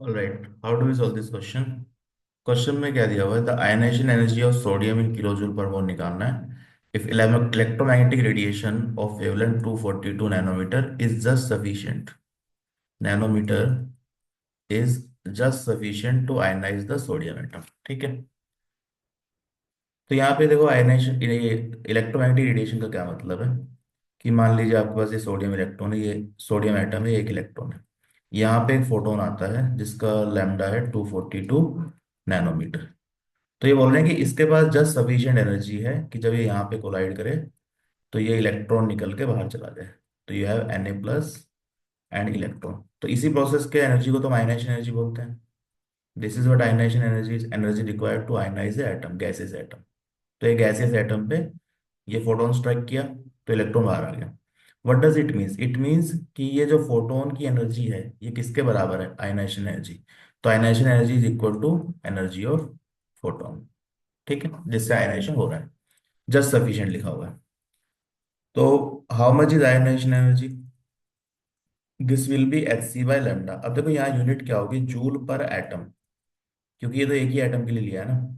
Alright, how do we solve this question. Question में क्या दिया हुआ है, the ionization energy of sodium in kilojoule per mole निकालना है। If electromagnetic radiation of wavelength 242 nanometer is just sufficient, nanometer is just sufficient to ionize the sodium atom. ठीक है, तो यहाँ पे देखो आयनाइजेशन इलेक्ट्रोमैग्नेटिक रेडिएशन का क्या मतलब है कि मान लीजिए आपके पास ये सोडियम इलेक्ट्रॉन है, ये सोडियम एटम है, एक इलेक्ट्रॉन है। यहाँ पे एक फोटोन आता है जिसका लैम्डा है 242 नैनोमीटर। तो ये बोल रहे हैं कि इसके पास जस्ट सफिशिएंट एनर्जी है कि जब ये यहाँ पे कोलाइड करे तो ये इलेक्ट्रॉन निकल के बाहर चला जाए। तो you have Na+ and electron. तो इसी प्रोसेस के एनर्जी को तो आयनाइजेशन एनर्जी बोलते हैं। This is what ionization energy is, energy required to ionize the atom, gases atom. तो एक गैसियस एटम पे ये फोटोन स्ट्राइक किया तो इलेक्ट्रॉन बाहर आ गया। What does it means, it means कि ये जो फोटोन की एनर्जी है ये किसके बराबर है, आयनाइजेशन एनर्जी। तो ionization energy is equal to energy of photon. ठीक है, जिससे आयनाइजेशन हो रहा है, जस्ट सफिशिएंट लिखा हुआ है। तो how much is ionization energy, this will be Hc/λ। अब देखो यहाँ यूनिट क्या होगी, जूल पर एटम, क्योंकि ये तो एक ही एटम के लिए लिया है ना।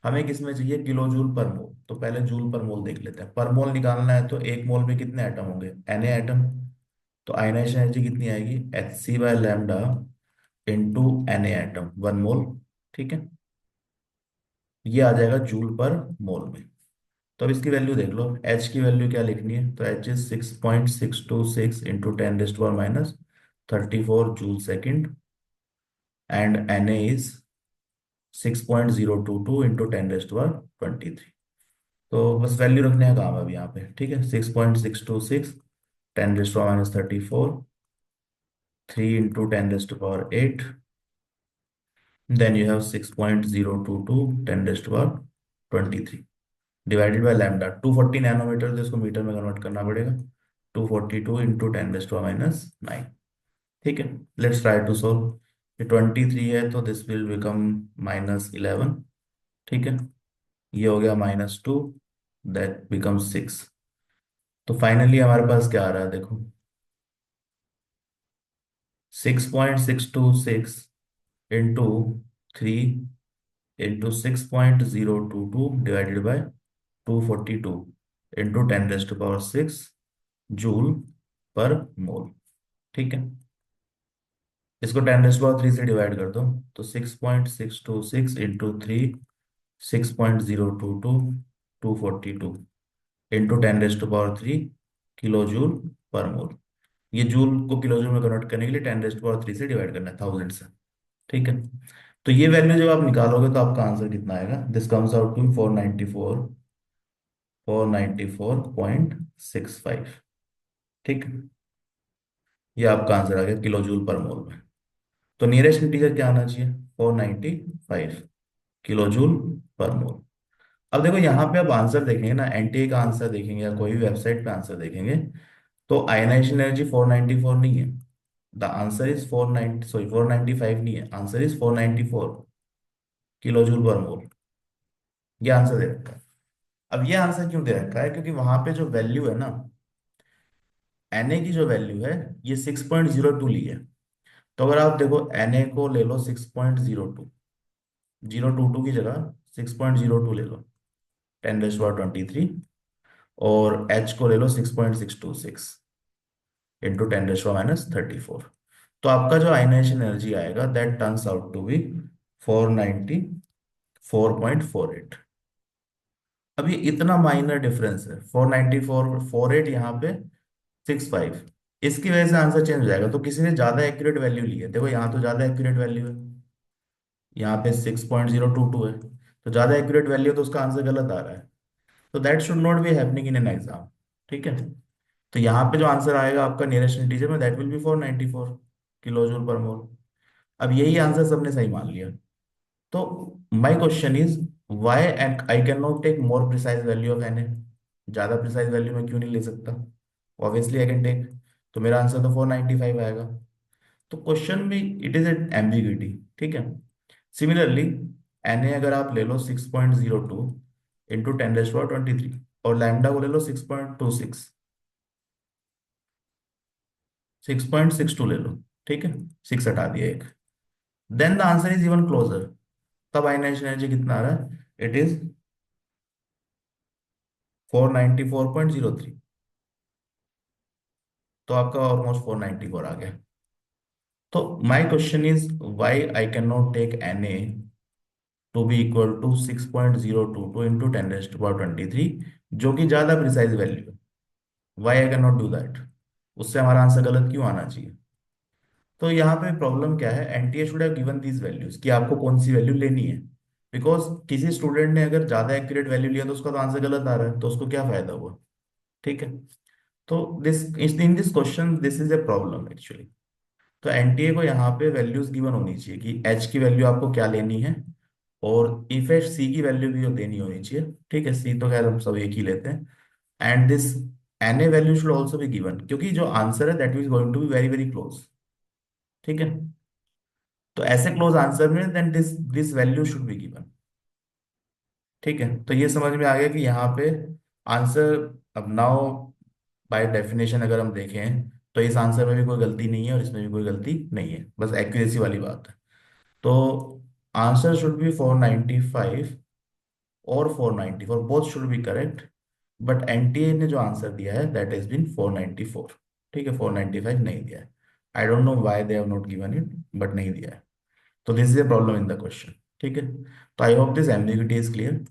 हमें किसमें चाहिए, किलो जूल पर मोल। तो पहले जूल पर मोल देख लेते हैं। पर मोल निकालना है तो एक मोल में कितने एटम होंगे, Na एटम। तो आयनाइजेशन एनर्जी कितनी आएगी, Hc/λ इंटू Na एटम, 1 मोल। ठीक है, ये आ जाएगा जूल पर मोल में। तो अब इसकी वैल्यू देख लो, H की वैल्यू क्या लिखनी है, तो H is 6.626 into 10⁻³ joule second, and Na is 6.022 into 10⁻23। तो बस वैल्यू रखने का काम है अभी यहाँ पे। ठीक है, 6.626, 10⁻34, 3 into 10⁸ 8, then you have 6.022, 10⁻23 divided by lambda. 240 nanometer, तो इसको मीटर में कन्वर्ट करना पड़ेगा। 242 इंटू 10⁻⁹। ठीक है, लेट्स ट्राई टू सोल्व। ये 23 है तो दिस विल बिकम -11। ठीक है, ये हो गया -2, दैट बिकम 6। तो फाइनली हमारे पास क्या आ रहा है देखो, 6.626 into 3 into 6.022 divided by 242 into 10⁻⁶ joule per mole. ठीक है, इसको 10⁻³ से डिवाइड कर दो, तो 6.626 into 3, 6.022, 242 into 10⁻³ kilo joule per मोल। ये जूल को किलो जूल में कन्वर्ट करने के लिए 10⁻³ से डिवाइड करना है, 1000 से। ठीक है, तो ये वैल्यू जब आप निकालोगे तो आपका आंसर कितना आएगा, दिस कम्स आउट टू 494.65। ठीक, ये आपका आंसर आ गया किलो जूल पर मोल में। तो नियरेस्ट इंटीजर क्या आना चाहिए, 495 किलो जूल पर मोल। अब देखो यहाँ पे आप आंसर देखेंगे ना, एनटीए का आंसर देखेंगे या कोई भी वेबसाइट पे आंसर देखेंगे, तो आयनाइजेशन एनर्जी 494 नहीं है। द आंसर इज 490, सॉरी 495 नहीं है, answer is 494 kilo joule per मोल। ये आंसर दे रखा है। अब ये आंसर क्यों दे रखा है, क्योंकि वहां पे जो वैल्यू है ना, Na की जो वैल्यू है ये 6.02 ली है। तो अगर आप देखो Na को ले लो 6.02, 022 की जगह 6.02 ले लो, 10⁻23, और H को ले लो 6.626 इंटू 10⁻⁻34। तो आपका जो आयनाइजेशन एनर्जी आएगा that turns out to be 494.48। अब ये इतना माइनर डिफरेंस है, 494, 48 यहाँ पे 65, इसकी वजह से आंसर चेंज हो जाएगा। तो किसी ने ज्यादा एक्यूरेट वैल्यू ली है, देखो यहाँ तो ज्यादा एक्यूरेट वैल्यू है, यहाँ पे 6.022 है, तो ज्यादा एक्यूरेट वैल्यू तो उसका आंसर गलत आ रहा है। तो that should not be happening in an exam. ठीक है, तो यहाँ पे जो आंसर आएगा आपका नियरेस्ट इंटीजर में, that will be 494 kilo joule per mole. अब यही आंसर सबने सही मान लिया। तो my question is, why I can not take more precise value of Na, ज्यादा प्रिसाइज वैल्यू मैं क्यों नहीं ले सकता, ऑब्वियसली आई कैन टेक। तो मेरा आंसर तो 495 आएगा। तो क्वेश्चन में इट इज एन एम्बिग्यूटी। ठीक है, सिमिलरली Na अगर आप ले लो 6.02 इंटू 10⁻23, और लैम्डा को ले लो 6.26, 6.62 ले लो। ठीक है, 6 हटा दिया एक, then the answer is even closer. तब आयनाइजेशन एनर्जी कितना आ रहा है? It is 494.03। तो आपका ऑलमोस्ट 494 आ गया। तो my question is why I can not टेक Na to be equal to 6.022 into 10⁻23, जो कि ज्यादा प्रिसाइज वैल्यू है। Why I can do that दैट? उससे हमारा आंसर गलत क्यों आना चाहिए? तो यहाँ पे प्रॉब्लम क्या है, NTA should have given these values कि आपको कौन सी वैल्यू लेनी है। बिकॉज किसी स्टूडेंट ने अगर ज्यादा एक्यूरेट वैल्यू लिया तो उसका तो आंसर गलत आ रहा है, तो उसको क्या फायदा हुआ? ठीक है। तो this in this question this is a problem actually. तो एनटीए को यहाँ पे वैल्यूज गिवन होनी चाहिए कि एच की वैल्यू आपको क्या लेनी है, और इफेक्ट सी की वैल्यू भी देनी होनी चाहिए। ठीक है, सी तो खैर हम सब एक ही लेते हैं। And this N A value should also be given, क्योंकि जो आंसर है that is going to be very very close. ठीक है। तो ऐसे क्लोज आंसर में then this this value should be given. ठीक है, तो ये समझ में आ गया कि यहाँ पे आंसर, अब नाउ बाय डेफिनेशन अगर हम देखें तो इस आंसर में भी कोई गलती नहीं है और इसमें भी कोई गलती नहीं है, बस एक्यूरेसी वाली बात है। तो आंसर शुड बी 495 और 494, both should be correct. But NTA ने जो आंसर दिया है दैट इज बिन 494। ठीक है, 495 नहीं दिया है। I don't know why they have not given it, but नहीं दिया है। तो this is a problem in the question. ठीक है, तो I hope this ambiguity is clear.